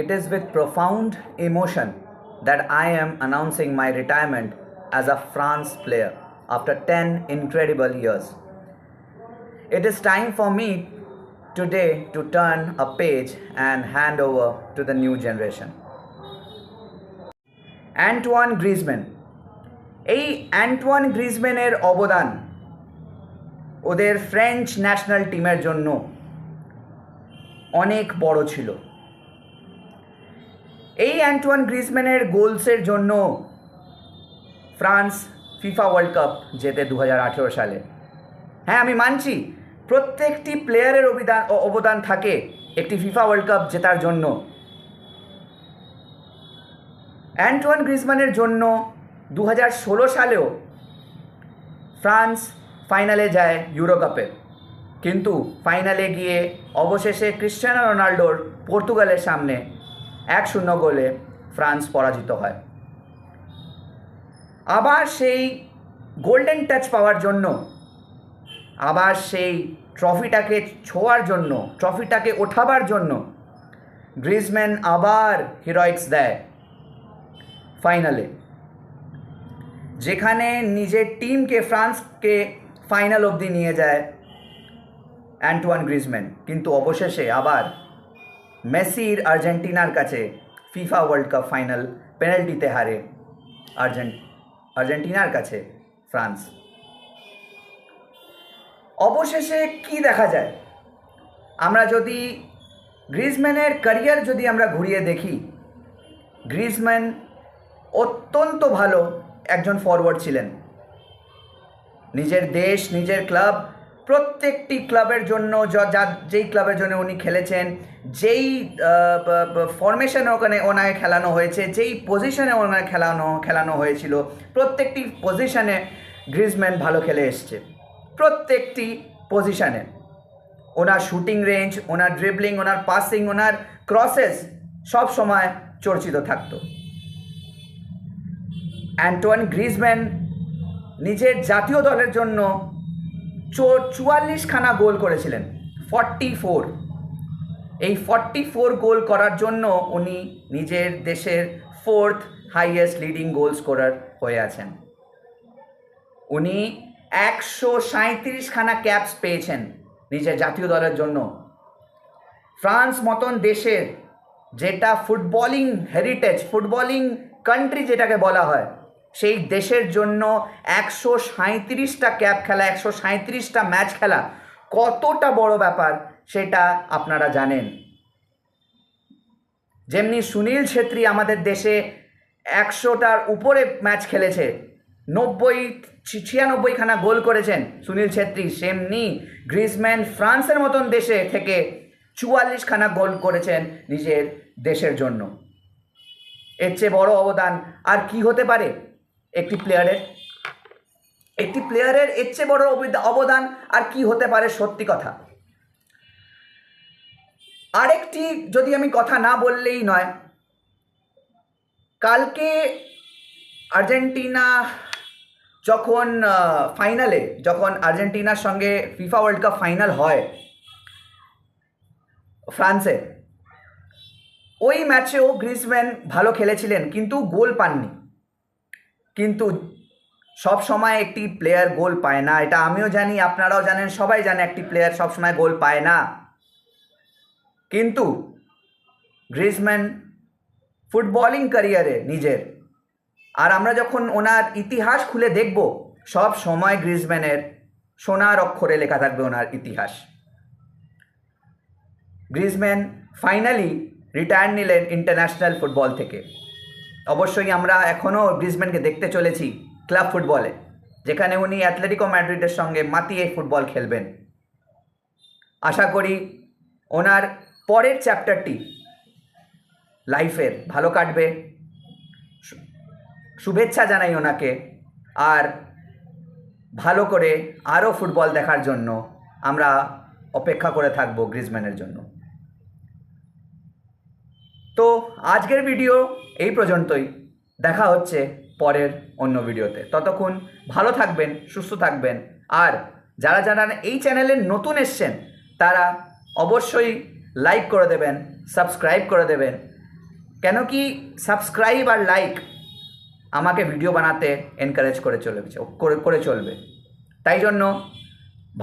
It is with profound emotion that I am announcing my retirement as a France player after 10 incredible years. It is time for me today to turn a page and hand over to the new generation. Antoine Griezmann, এই Antoine গ্রিজম্যানের অবদান ওদের French national টিমের জন্য অনেক বড় ছিল। এই Antoine গ্রিজম্যানের গোলসের জন্য ফ্রান্স ফিফা ওয়ার্ল্ড কাপ জেতে 2018 সালে। হ্যাঁ, আমি মানছি প্রত্যেকটি প্লেয়ারের অবদান থাকে একটি ফিফা ওয়ার্ল্ড কাপ জেতার জন্য। অ্যান্টোয়ান গ্রিজম্যানের জন্য 2016 সালেও ফ্রান্স ফাইনালে যায় ইউরো কাপে, কিন্তু ফাইনালে গিয়ে অবশেষে ক্রিশ্চিয়ানো রোনাল্ডোর পর্তুগালের সামনে 1-0 গোলে ফ্রান্স পরাজিত হয়। আবার সেই গোল্ডেন টাচ পাওয়ার জন্য, আবার সেই ট্রফিটাকে ছোঁয়ার জন্য, ট্রফিটাকে ওঠাবার জন্য গ্রিজম্যান আবার হিরোইক্স দেয় ফাইনালে, যেখানে নিজের টিমকে, ফ্রান্সকে ফাইনাল অবধি নিয়ে যায় অ্যান্টোয়ান গ্রিজম্যান, কিন্তু অবশেষে আবার মেসির আর্জেন্টিনার কাছে ফিফা ওয়ার্ল্ড কাপ ফাইনাল পেনাল্টিতে হারে আর্জেন্টিনার কাছে ফ্রান্স। অবশেষে কি দেখা যায়? আমরা যদি গ্রিজম্যানের ক্যারিয়ার যদি আমরা ঘুরিয়ে দেখি, গ্রিজম্যান অত্যন্ত ভালো একজন ফরওয়ার্ড ছিলেন। নিজের দেশ, নিজের ক্লাব, প্রত্যেকটি ক্লাবের জন্য, যেই ক্লাবের জন্য উনি খেলেছেন, যেই ফরমেশনে ওনাকে খেলানো হয়েছে, যেই পজিশনে ওনাকে খেলানো হয়েছিল, প্রত্যেকটি পজিশনে গ্রিজম্যান ভালো খেলে এসছে। প্রত্যেকটি পজিশনে ওনার শুটিং রেঞ্জ, ওনার ড্রিবলিং, ওনার পাসিং, ওনার ক্রসেস সব সময় চর্চিত থাকতো। অ্যান্টোয়ান গ্রিজম্যান নিজের জাতীয় দলের জন্য 44খানা গোল করেছিলেন, 44। এই 44 গোল করার জন্য উনি নিজের দেশের 4th highest leading goal scorer হয়ে আছেন। উনি 137খানা ক্যাপস পেয়েছেন নিজের জাতীয় দলের জন্য। ফ্রান্স মতন দেশের, যেটা ফুটবলিং হেরিটেজ, ফুটবলিং কান্ট্রি যেটাকে বলা হয়, সেই দেশের জন্য 137টা ক্যাপ খেলা, 137টা ম্যাচ খেলা কতটা বড় ব্যাপার সেটা আপনারা জানেন। যেমনি সুনীল ছেত্রী আমাদের দেশে 100টার উপরে ম্যাচ খেলেছে, 96খানা গোল করেছেন সুনীল ছেত্রী, সেমনি গ্রিজম্যান ফ্রান্সের মতন দেশে থেকে 44খানা গোল করেছেন নিজের দেশের জন্য। এর চেয়ে বড় অবদান আর কি হতে পারে একটি প্লেয়ারের? এর চেয়ে বড় অবদান আর কি হতে পারে? সত্যি কথা। আরেকটি যদি আমি কথা না বললেই নয়, কালকে আর্জেন্টিনা যখন আর্জেন্টিনার সঙ্গে ফিফা ওয়ার্ল্ড কাপ ফাইনাল হয় ফ্রান্সে, ওই ম্যাচেও গ্রিজম্যান ভালো খেলেছিলেন, কিন্তু গোল পাননি। কিন্তু সব সময় একটি প্লেয়ার গোল পায় না, এটা আমিও জানি, আপনারাও জানেন, সবাই জানে একটি প্লেয়ার সব সময় গোল পায় না। কিন্তু গ্রিজম্যান ফুটবলিং ক্যারিয়ারে নিজের, আর আমরা যখন ওনার ইতিহাস খুলে দেখব, সব সময় গ্রিজম্যানের সোনার অক্ষরে লেখা থাকবে ওনার ইতিহাস। গ্রিজম্যান ফাইনালি রিটায়ার নিলেন ইন্টারন্যাশনাল ফুটবল থেকে। অবশ্যই আমরা এখনও গ্রিজম্যানকে দেখতে চলেছি ক্লাব ফুটবলে, যেখানে উনি অ্যাথলেটিকো ম্যাড্রিডের সঙ্গে মাতিয়ে ফুটবল খেলবেন। আশা করি ওনার পরের চ্যাপ্টারটি লাইফের ভালো কাটবে। শুভেচ্ছা জানাই ওনাকে, আর ভালো করে আরও ফুটবল দেখার জন্য আমরা অপেক্ষা করে থাকবো গ্রিজম্যানের জন্য। তো আজকের ভিডিও এই পর্যন্তই, দেখা হচ্ছে পরের অন্য ভিডিওতে। ততক্ষণ ভালো থাকবেন, সুস্থ থাকবেন, আর যারা যারা এই চ্যানেলে নতুন এসছেন তারা অবশ্যই লাইক করে দেবেন, সাবস্ক্রাইব করে দেবেন, কেন কি সাবস্ক্রাইব আর লাইক আমাকে ভিডিও বানাতে এনকারেজ করে চলবে। তাই জন্য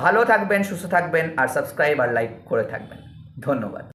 ভালো থাকবেন, সুস্থ থাকবেন আর সাবস্ক্রাইব আর লাইক করে থাকবেন। ধন্যবাদ।